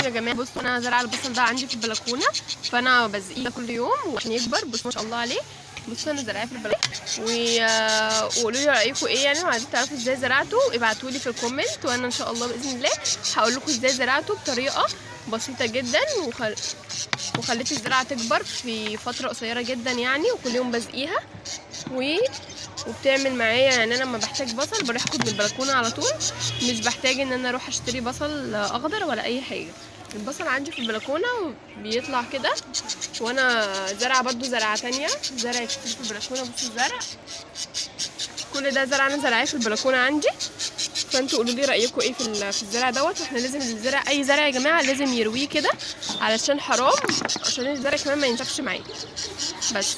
يا جماعه بصوا انا زارعه البصل ده عندي في البلكونه، فانا بسقيه كل يوم وعشان يكبر. بصوا ما شاء الله عليه. بصوا انا زارعاه في البلكونه وقولوا لي رايكم ايه يعني، وعايزين تعرفوا ازاي زرعته ابعتوا لي في الكومنت، وانا ان شاء الله باذن الله هقول لكم ازاي زرعته بطريقه بسيطه جدا وخليت الزراعه تكبر في فتره قصيره جدا يعني، وكل يوم بسقيها وبتعمل معايا يعني. انا لما بحتاج بصل بروح اخد من البلكونه على طول، مش بحتاج ان انا اروح اشتري بصل اخضر ولا اي حاجه. البصل عندي في البلكونه وبيطلع كده. وانا زرعه برضو زرعه تانية، زرع كتير في البلكونه. بصوا الزرع كل ده زرع انا زرعاه في البلكونه عندي. فانتوا قولوا لي رايكم ايه في الزرع دوت. واحنا لازم الزرع اي زرع يا جماعه لازم يرويه كده علشان حرام، عشان الزرع كمان ما ينشفش معايا بس.